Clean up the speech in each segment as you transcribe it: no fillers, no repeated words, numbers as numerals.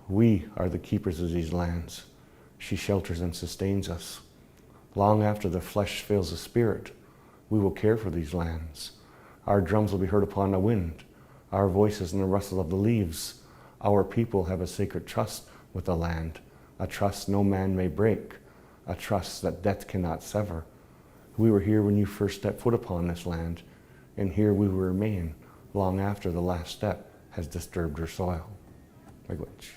We are the keepers of these lands. She shelters and sustains us. Long after the flesh fails the spirit, we will care for these lands. Our drums will be heard upon the wind, our voices in the rustle of the leaves. Our people have a sacred trust with the land, a trust no man may break, a trust that death cannot sever. We were here when you first stepped foot upon this land, and here we will remain long after the last step has disturbed your soil. Language.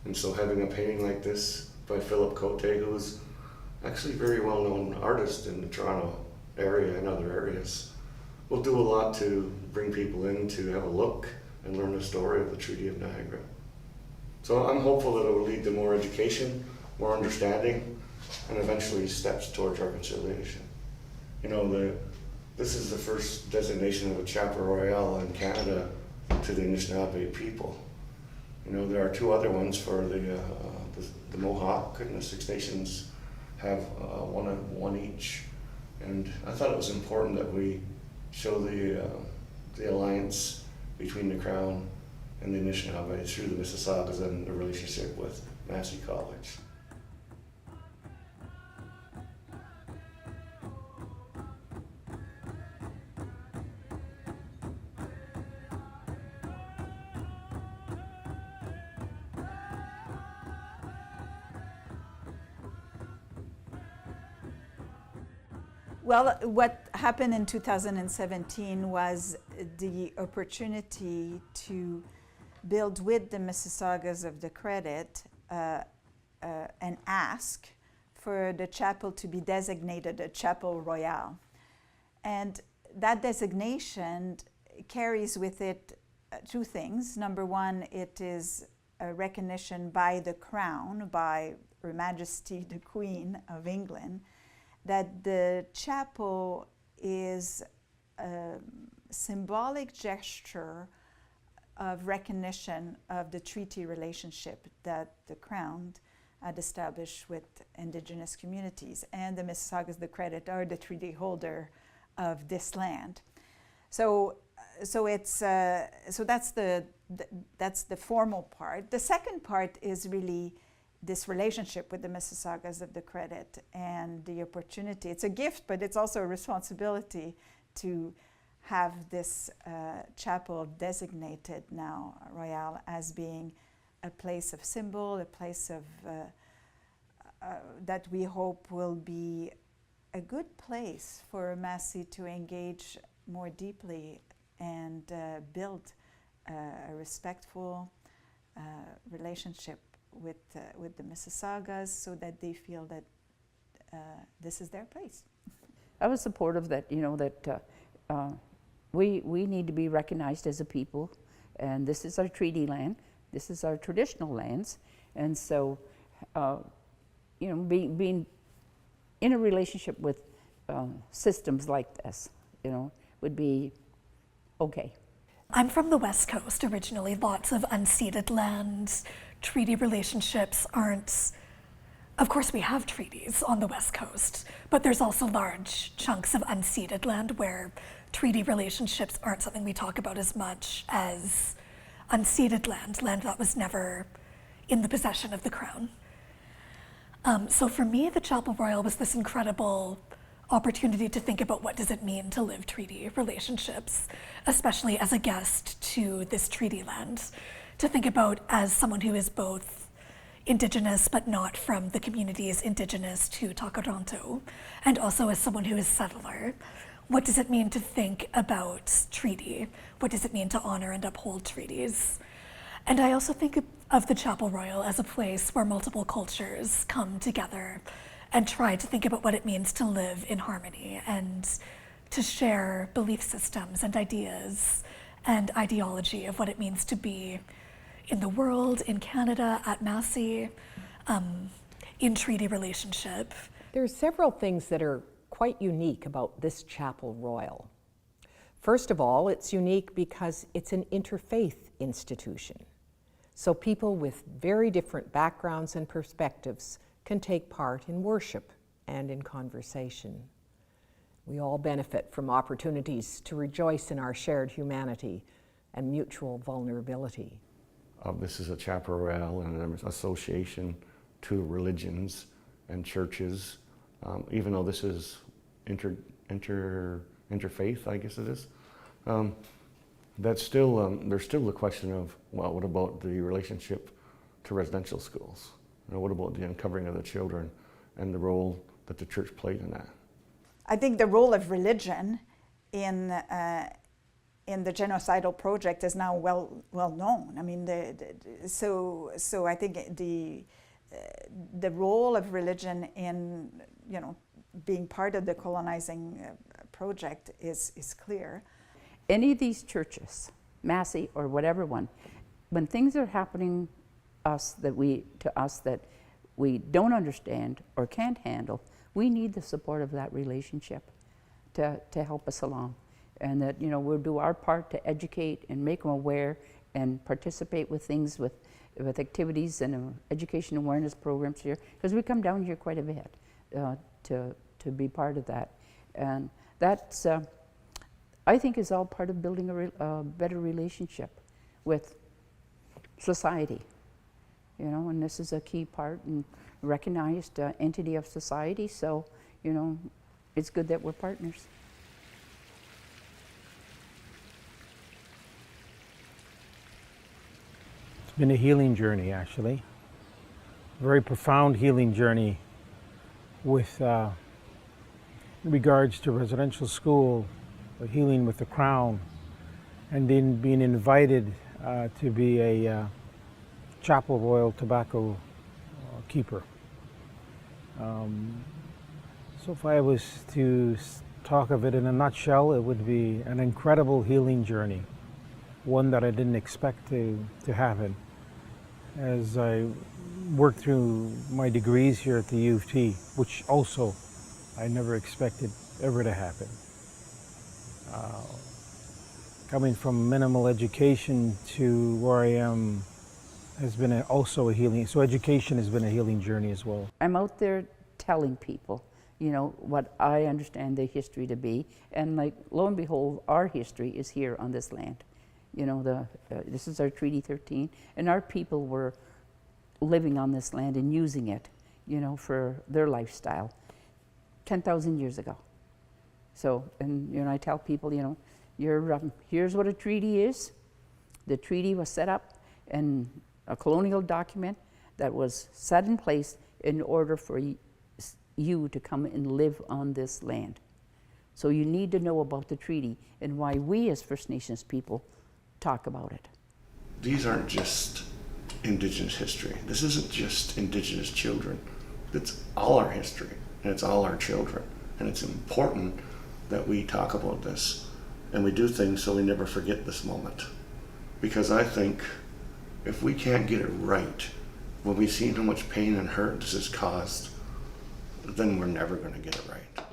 And so having a painting like this by Philip Cote, who's actually a very well-known artist in the Toronto area and other areas, will do a lot to bring people in to have a look and learn the story of the Treaty of Niagara. So I'm hopeful that it will lead to more education, more understanding, and eventually steps towards reconciliation. You know, this is the first designation of a Chapelle Royale in Canada to the Anishinaabe people. You know, there are two other ones for the Mohawk, and the Six Nations have one each. And I thought it was important that we show the alliance between the Crown and the Anishinaabe through the Mississaugas and the relationship with Massey College. Well, what happened in 2017 was the opportunity to build with the Mississaugas of the Credit and ask for the chapel to be designated a Chapelle Royale. And that designation carries with it two things. Number one, it is a recognition by the Crown, by Her Majesty the Queen of England, that the chapel is a symbolic gesture of recognition of the treaty relationship that the Crown had established with Indigenous communities, and the Mississaugas of the Credit are the treaty holder of this land. So that's the formal part. The second part is really this relationship with the Mississaugas of the Credit and the opportunity. It's a gift, but it's also a responsibility to have this chapel designated now, Royale, as being a place of symbol, a place of that we hope will be a good place for Massey to engage more deeply and build a respectful relationship with the Mississaugas, so that they feel that this is their place. I was supportive that, you know, that we need to be recognized as a people, and this is our treaty land, this is our traditional lands, and so, you know, being in a relationship with systems like this, you know, would be okay. I'm from the West Coast originally, lots of unceded lands. Treaty relationships aren't, of course we have treaties on the West Coast, but there's also large chunks of unceded land where treaty relationships aren't something we talk about as much as unceded land that was never in the possession of the Crown. So for me, the Chapelle Royale was this incredible opportunity to think about what does it mean to live treaty relationships, especially as a guest to this treaty land. To think about as someone who is both Indigenous but not from the communities Indigenous to Takaranto, and also as someone who is settler. What does it mean to think about treaty? What does it mean to honor and uphold treaties? And I also think of the Chapelle Royale as a place where multiple cultures come together and try to think about what it means to live in harmony and to share belief systems and ideas and ideology of what it means to be in the world, in Canada, at Massey, in treaty relationship. There are several things that are quite unique about this Chapel Royal. First of all, it's unique because it's an interfaith institution. So people with very different backgrounds and perspectives can take part in worship and in conversation. We all benefit from opportunities to rejoice in our shared humanity and mutual vulnerability. This is a Chapel Royale and an association to religions and churches, even though this is interfaith, I guess it is. That's still, there's still the question of, well, what about the relationship to residential schools? You know, what about the uncovering of the children and the role that the church played in that? I think the role of religion in the genocidal project is now well known. I mean, so I think the role of religion in, you know, being part of the colonizing project is clear. Any of these churches, Massey or whatever one, when things are happening to us that we don't understand or can't handle, we need the support of that relationship to help us along. And that, you know, we'll do our part to educate and make them aware and participate with things, with activities and education awareness programs here, because we come down here quite a bit to be part of that. And that's, I think, is all part of building a better relationship with society. You know, and this is a key part and recognized entity of society, so, you know, it's good that we're partners. It's been a healing journey, actually. A very profound healing journey with regards to residential school, healing with the Crown, and then being invited to be a Chapel Royal tobacco keeper. So if I was to talk of it in a nutshell, it would be an incredible healing journey, one that I didn't expect to happen. As I worked through my degrees here at the U of T, which also I never expected ever to happen. Coming from minimal education to where I am has been also a healing, so education has been a healing journey as well. I'm out there telling people, you know, what I understand the history to be, and like, lo and behold, our history is here on this land. You know, this is our Treaty 13, and our people were living on this land and using it, you know, for their lifestyle 10,000 years ago. So, and, you know, I tell people, you know, here's what a treaty is. The treaty was set up in a colonial document that was set in place in order for you to come and live on this land. So you need to know about the treaty and why we as First Nations people talk about it. These aren't just Indigenous history. This isn't just Indigenous children. It's all our history, and it's all our children. And it's important that we talk about this, and we do things so we never forget this moment. Because I think if we can't get it right, when we've seen how much pain and hurt this has caused, then we're never going to get it right.